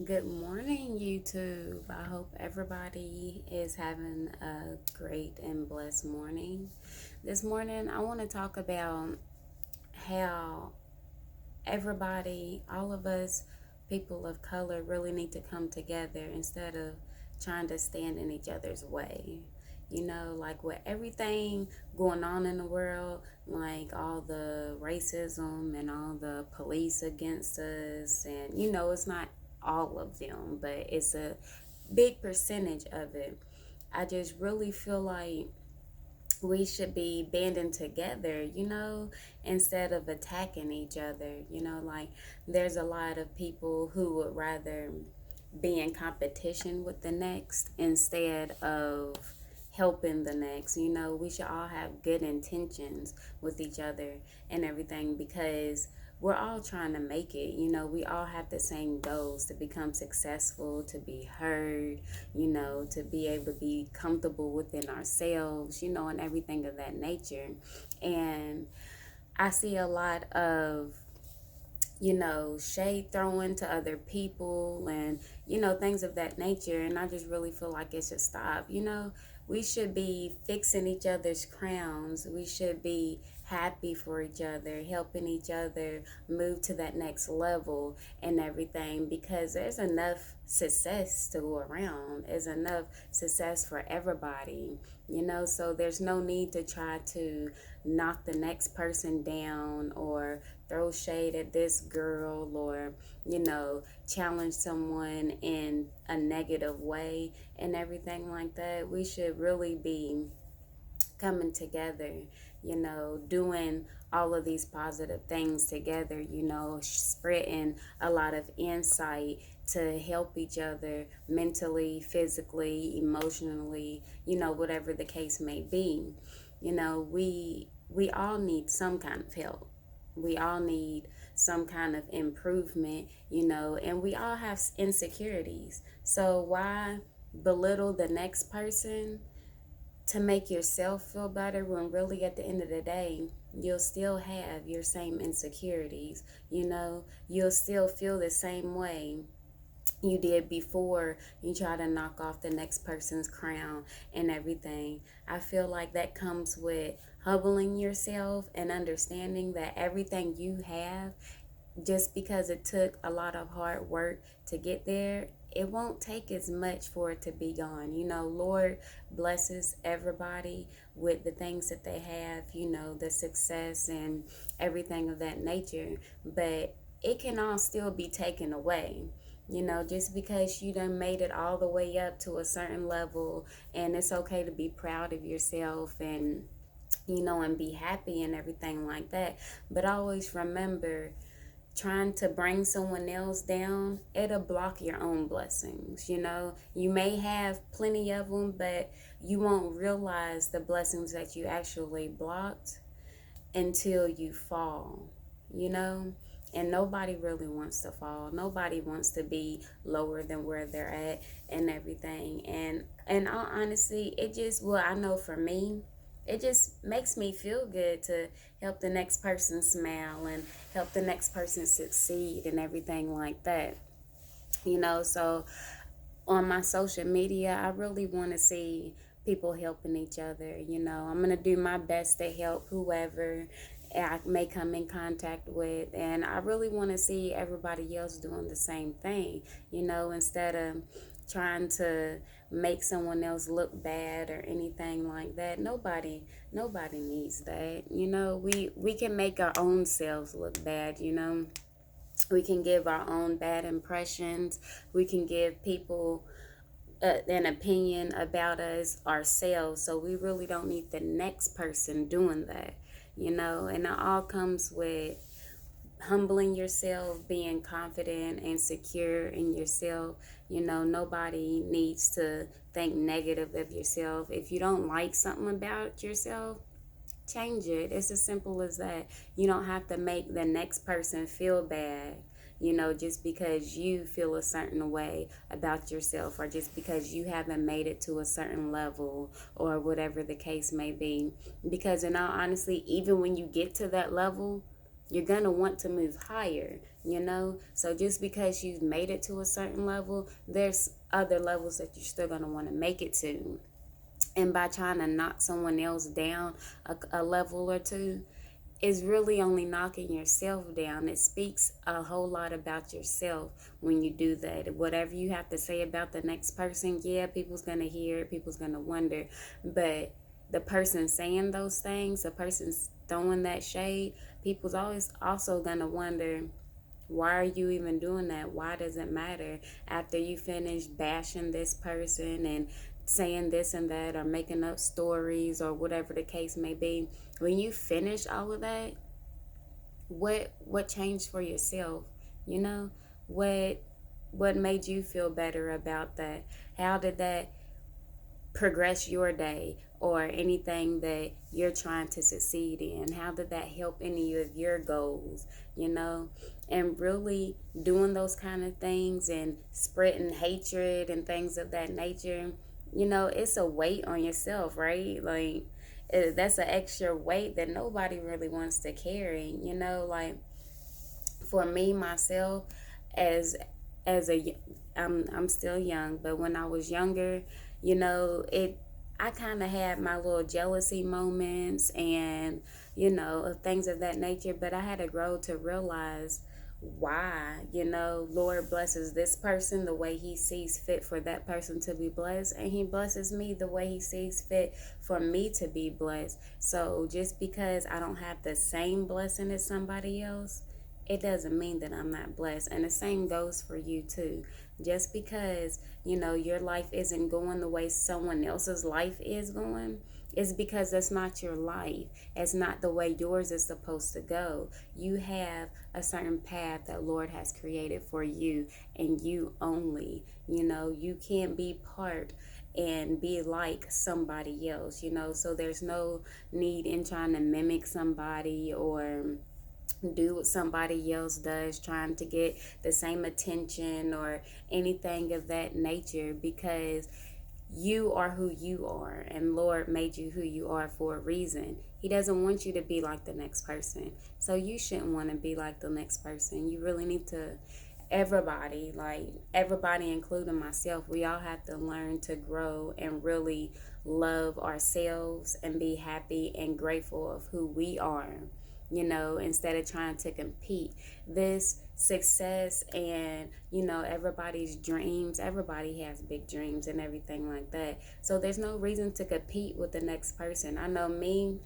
Good morning, YouTube. I hope everybody is having a great and blessed morning. This morning, I want to talk about how everybody, all of us, people of color, really need to come together instead of trying to stand in each other's way. Like with everything going on in the world, like all the racism and all the police against us, and it's not all of them, but it's a big percentage of it. I just really feel like we should be banding together, instead of attacking each other. Like there's a lot of people who would rather be in competition with the next instead of helping the next. We should all have good intentions with each other and everything because we're all trying to make it. We all have the same goals to become successful, to be heard, to be able to be comfortable within ourselves, and everything of that nature. And I see a lot of shade throwing to other people and, things of that nature. And I just really feel like it should stop. We should be fixing each other's crowns. We should be happy for each other, helping each other move to that next level and everything because there's enough success to go around. There's enough success for everybody, so there's no need to try to knock the next person down or throw shade at this girl or, challenge someone in a negative way and everything like that. We should really be coming together, doing all of these positive things together, spreading a lot of insight to help each other mentally, physically, emotionally, whatever the case may be. We all need some kind of help. We all need some kind of improvement, and we all have insecurities. So why belittle the next person to make yourself feel better when really at the end of the day you'll still have your same insecurities? You'll still feel the same way you did before you try to knock off the next person's crown and everything. I feel like that comes with humbling yourself and understanding that everything you have, just because it took a lot of hard work to get there, it won't take as much for it to be gone. Lord blesses everybody with the things that they have, the success and everything of that nature. But it can all still be taken away. Just because you done made it all the way up to a certain level, and it's okay to be proud of yourself and, and be happy and everything like that. But always remember, trying to bring someone else down, it'll block your own blessings. You may have plenty of them, but you won't realize the blessings that you actually blocked until you fall, you know? And nobody really wants to fall. Nobody wants to be lower than where they're at and everything. And all honesty, it just, well, I know for me, it just makes me feel good to help the next person smile and help the next person succeed and everything like that. So on my social media, I really want to see people helping each other. I'm going to do my best to help whoever I may come in contact with. And I really want to see everybody else doing the same thing, instead of trying to make someone else look bad or anything like that. Nobody needs that. We can make our own selves look bad. We can give our own bad impressions. We can give people an opinion about us ourselves. So we really don't need the next person doing that, and it all comes with humbling yourself, being confident and secure in yourself. Nobody needs to think negative of yourself. If you don't like something about yourself, change it. It's as simple as that. You don't have to make the next person feel bad, just because you feel a certain way about yourself or just because you haven't made it to a certain level or whatever the case may be. Because in all honesty, even when you get to that level, you're going to want to move higher, you know? So just because you've made it to a certain level, there's other levels that you're still going to want to make it to. And by trying to knock someone else down a level or two, is really only knocking yourself down. It speaks a whole lot about yourself when you do that. Whatever you have to say about the next person, yeah, people's going to hear it, people's going to wonder. But the person saying those things, the person throwing that shade, people's always also going to wonder, why are you even doing that? Why does it matter? After you finish bashing this person and saying this and that, or making up stories, or whatever the case may be, when you finish all of that, what changed for yourself? You know, what what made you feel better about that? How did that progress your day or anything that you're trying to succeed in? How did that help any of your goals? You know, and really doing those kind of things and spreading hatred and things of that nature, you know, it's a weight on yourself, right? Like, that's an extra weight that nobody really wants to carry, you know? Like, for me myself, as as a I'm still young, but when I was younger, you know, it I kind of had my little jealousy moments and, you know, things of that nature, but I had to grow to realize why, you know, Lord blesses this person the way he sees fit for that person to be blessed, and he blesses me the way he sees fit for me to be blessed. So just because I don't have the same blessing as somebody else, it doesn't mean that I'm not blessed. And the same goes for you too. Just because, you know, your life isn't going the way someone else's life is going, it's because that's not your life. It's not the way yours is supposed to go. You have a certain path that Lord has created for you, and you only. You know, you can't be part and be like somebody else, you know. So there's no need in trying to mimic somebody or do what somebody else does, trying to get the same attention or anything of that nature, because you are who you are, and Lord made you who you are for a reason. He doesn't want you to be like the next person, so you shouldn't want to be like the next person. You really need to, everybody, like everybody including myself, we all have to learn to grow and really love ourselves and be happy and grateful of who we are, you know, instead of trying to compete. This success and, you know, everybody's dreams, everybody has big dreams and everything like that. So there's no reason to compete with the next person. I know me,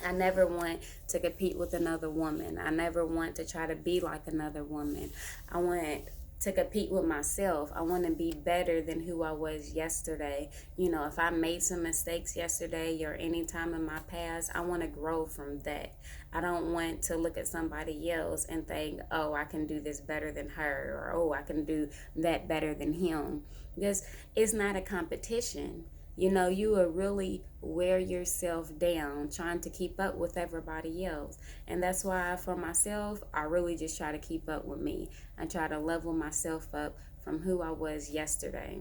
I never want to compete with another woman. I never want to try to be like another woman. I want to compete with myself. I want to be better than who I was yesterday. You know, if I made some mistakes yesterday or any time in my past, I want to grow from that. I don't want to look at somebody else and think, oh, I can do this better than her, or oh, I can do that better than him. Because it's not a competition. You know, you will really wear yourself down trying to keep up with everybody else. And that's why for myself, I really just try to keep up with me. I try to level myself up from who I was yesterday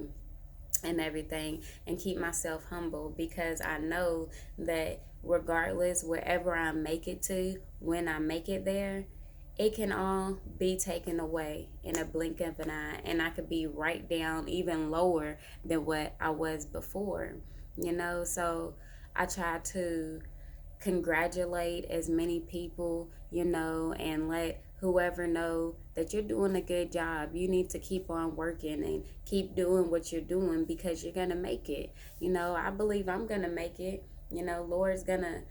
and everything, and keep myself humble, because I know that regardless wherever I make it to, when I make it there, it can all be taken away in a blink of an eye, and I could be right down even lower than what I was before, you know. So I try to congratulate as many people, you know, and let whoever know that you're doing a good job. You need to keep on working and keep doing what you're doing, because you're going to make it. You know, I believe I'm going to make it. You know, Lord's going to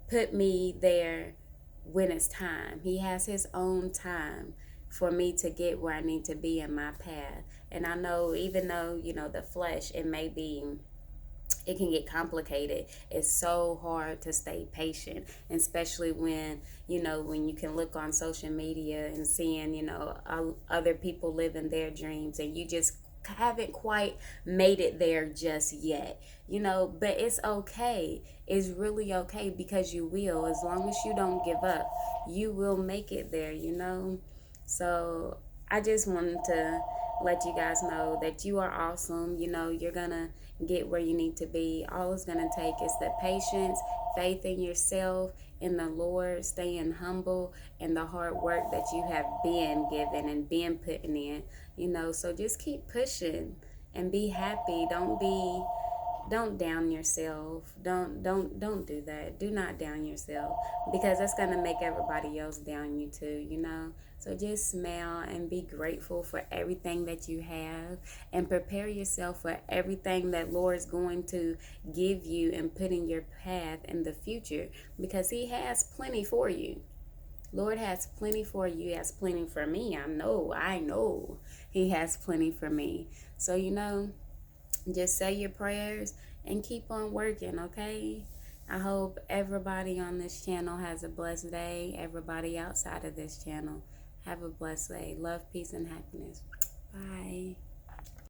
put me there when it's time. He has his own time for me to get where I need to be in my path. And I know, even though, you know, the flesh, it can get complicated. It's so hard to stay patient, especially when, you know, when you can look on social media and seeing, you know, other people living their dreams, and you just haven't quite made it there just yet, you know. But it's okay. It's really okay, because you will. As long as you don't give up, you will make it there, you know. So I just wanted to let you guys know that you are awesome. You know, you're gonna get where you need to be. All it's gonna take is the patience, faith in yourself, in the Lord, staying humble, and the hard work that you have been given and been putting in, so just keep pushing and be happy. Don't down yourself. Don't do that. Do not down yourself, because that's going to make everybody else down you too. So just smile and be grateful for everything that you have, and prepare yourself for everything that Lord's going to give you and put in your path in the future, because he has plenty for you. Lord has plenty for you. He has plenty for me. I know he has plenty for me. So just say your prayers and keep on working, okay? I hope everybody on this channel has a blessed day. Everybody outside of this channel, have a blessed day. Love, peace, and happiness. Bye.